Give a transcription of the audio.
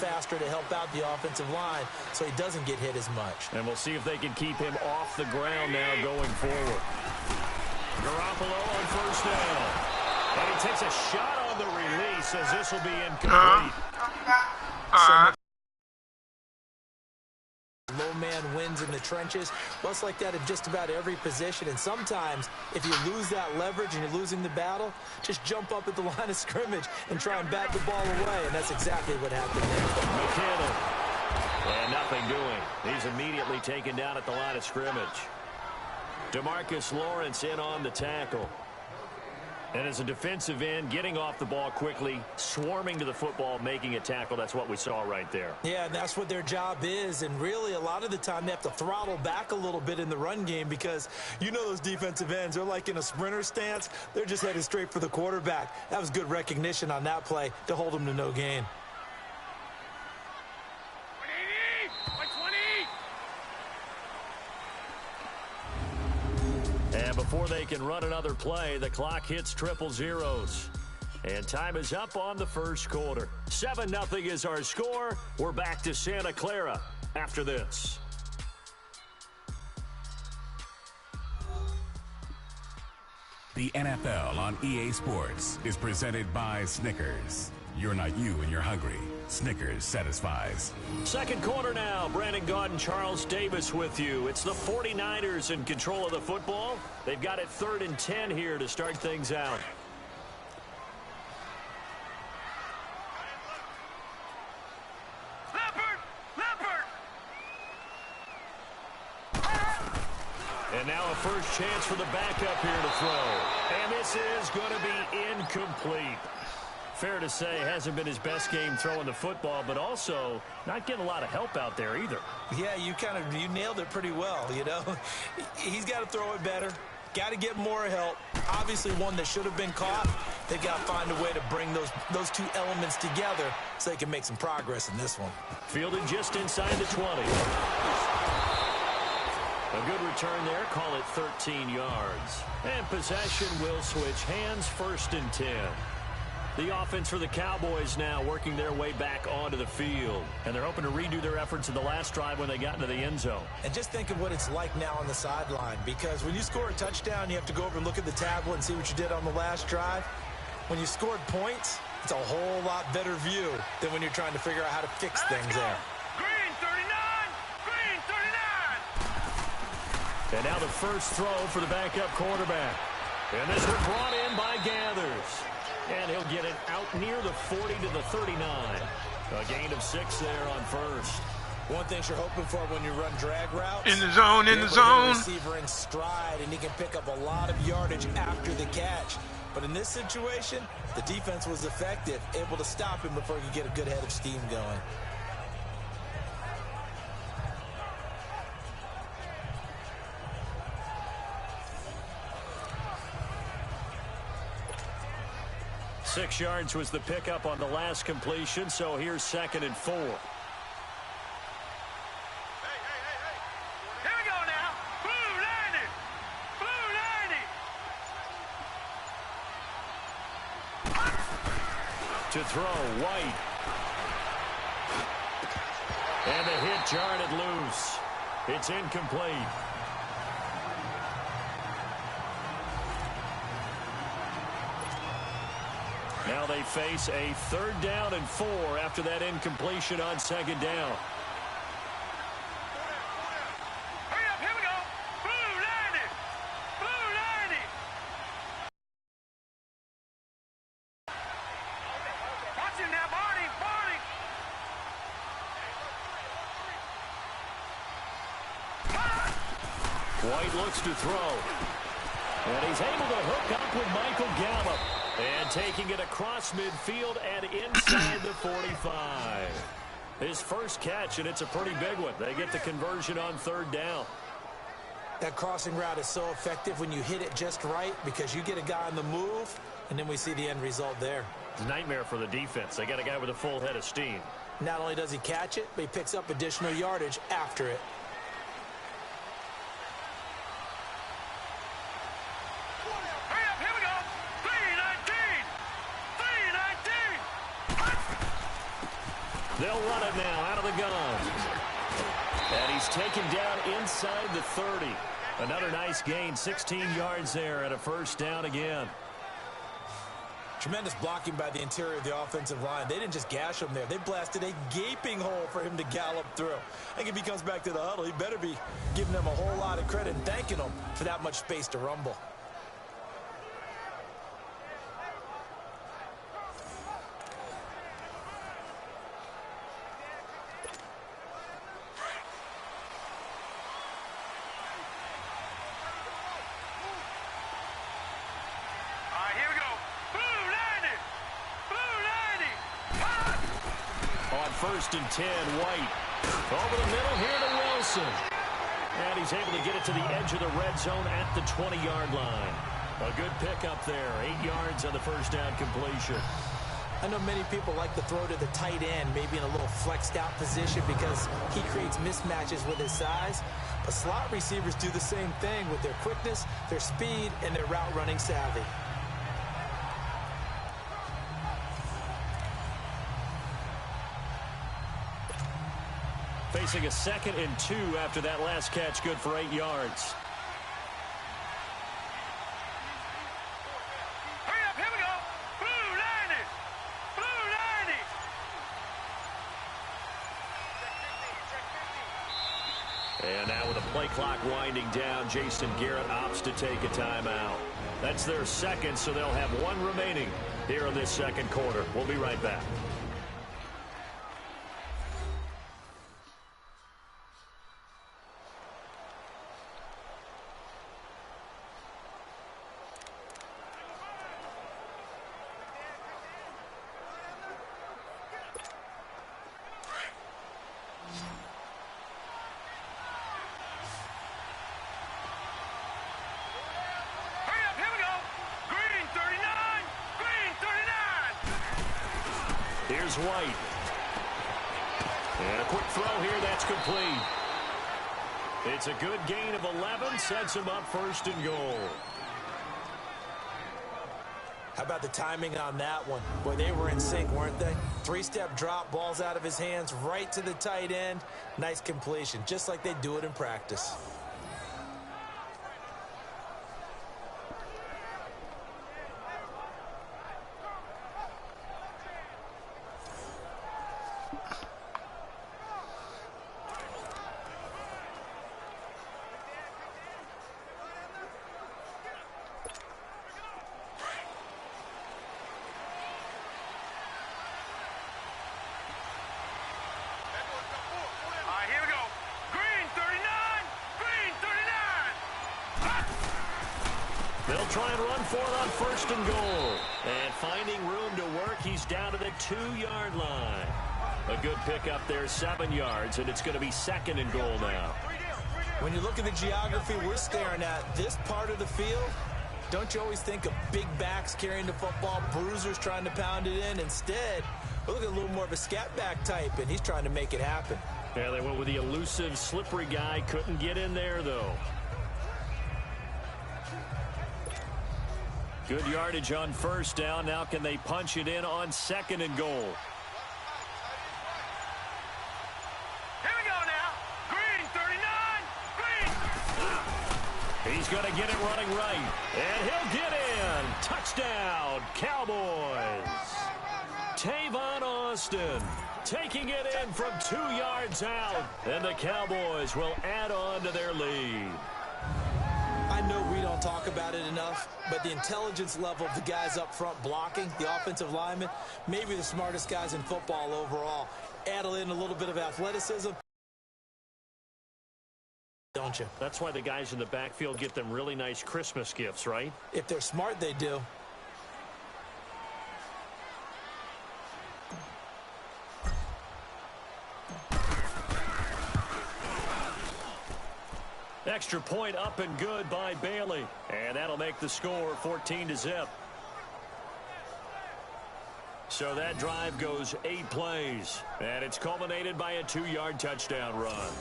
faster to help out the offensive line so he doesn't get hit as much. And we'll see if they can keep him off the ground now going forward. Garoppolo on first down. And he takes a shot on the release as this will be incomplete. Low man wins in the trenches. Well, it's like that in just about every position. And sometimes, if you lose that leverage and you're losing the battle, just jump up at the line of scrimmage and try and bat the ball away. And that's exactly what happened there. McKinnon. And nothing doing. He's immediately taken down at the line of scrimmage. DeMarcus Lawrence in on the tackle. And as a defensive end, getting off the ball quickly, swarming to the football, making a tackle, that's what we saw right there. Yeah, and that's what their job is. And really, a lot of the time, they have to throttle back a little bit in the run game because you know those defensive ends, they're like in a sprinter stance. They're just headed straight for the quarterback. That was good recognition on that play to hold them to no gain. And before they can run another play, the clock hits triple zeros. And time is up on the first quarter. 7-0 is our score. We're back to Santa Clara after this. The NFL on EA Sports is presented by Snickers. You're not you and you're hungry. Snickers satisfies. Second quarter now. Brandon Gaudin, Charles Davis with you. It's the 49ers in control of the football. They've got it 3rd and 10 here to start things out. And now a first chance for the backup here to throw. And this is going to be incomplete. Fair to say, hasn't been his best game throwing the football, but also not getting a lot of help out there either. Yeah, you nailed it pretty well, you know. He's got to throw it better. Got to get more help. Obviously one that should have been caught. They've got to find a way to bring those two elements together so they can make some progress in this one. Fielded just inside the 20. A good return there. Call it 13 yards. And possession will switch hands. 1st and 10. The offense for the Cowboys now working their way back onto the field. And they're hoping to redo their efforts in the last drive when they got into the end zone. And just think of what it's like now on the sideline. Because when you score a touchdown, you have to go over and look at the tablet and see what you did on the last drive. When you scored points, it's a whole lot better view than when you're trying to figure out how to fix things there. Green 39! Green 39! And now the first throw for the backup quarterback. And this one brought in by Gathers. And he'll get it out near the 40 to the 39. A gain of 6 there on first. One thing you're hoping for when you run drag routes. In the zone, in the zone. Receiver in stride, and he can pick up a lot of yardage after the catch. But in this situation, the defense was effective, able to stop him before he could get a good head of steam going. Six yards was the pickup on the last completion, so here's 2nd and 4. Here we go now. Blue 90. Blue 90. To throw, White. And the hit jarred it loose. It's incomplete. Now they face a 3rd down and 4 after that incompletion on 2nd down. Hurry up, here we go. Blue 90. Blue 90. Watch him now, Barney. Barney. White looks to throw. And he's able to hook up with Michael Gallup. And taking it across midfield and inside the 45. His first catch, and it's a pretty big one. They get the conversion on 3rd down. That crossing route is so effective when you hit it just right because you get a guy on the move, and then we see the end result there. It's a nightmare for the defense. They got a guy with a full head of steam. Not only does he catch it, but he picks up additional yardage after it. Hurry up, here we go. 319. 319. They'll run it now out of the gun. And he's taken down inside the 30. Another nice gain, 16 yards there and a first down again. Tremendous blocking by the interior of the offensive line. They didn't just gash him there. They blasted a gaping hole for him to gallop through. I think if he comes back to the huddle, he better be giving them a whole lot of credit and thanking them for that much space to rumble. First and 10, White. Over the middle here to Wilson. And he's able to get it to the edge of the red zone at the 20-yard line. A good pickup there. 8 yards on the first down completion. I know many people like to throw to the tight end, maybe in a little flexed out position because he creates mismatches with his size. But slot receivers do the same thing with their quickness, their speed, and their route running savvy. Facing a 2nd and 2 after that last catch, good for 8 yards. Hurry up, here we go. Blue line it. Blue line it. And now with the play clock winding down, Jason Garrett opts to take a timeout. That's their second, so they'll have one remaining here in this second quarter. We'll be right back. Here's White. And a quick throw here, that's complete. It's a good gain of 11, sets him up first and goal. How about the timing on that one? Boy, they were in sync, weren't they? 3-step drop, balls out of his hands, right to the tight end. Nice completion, just like they do it in practice. They'll try and run for it on first and goal. And finding room to work, he's down to the 2-yard line. A good pickup there, 7 yards, and it's going to be 2nd and goal now. When you look at the geography we're staring at, this part of the field, don't you always think of big backs carrying the football, bruisers trying to pound it in? Instead, we're looking at a little more of a scat back type, and he's trying to make it happen. Yeah, they went with the elusive, slippery guy. Couldn't get in there, though. Good yardage on first down. Now can they punch it in on 2nd and goal? Here we go now. Green, 39. Green. He's going to get it running right. And he'll get in. Touchdown, Cowboys. Tavon Austin taking it in from 2 yards out. And the Cowboys will add on to their lead. I know we don't talk about it enough, but the intelligence level of the guys up front blocking, the offensive linemen, maybe the smartest guys in football overall. Add in a little bit of athleticism, don't you? That's why the guys in the backfield get them really nice Christmas gifts, right? If they're smart, they do. Extra point up and good by Bailey. And that'll make the score 14-0. So that drive goes 8 plays. And it's culminated by a 2-yard touchdown run.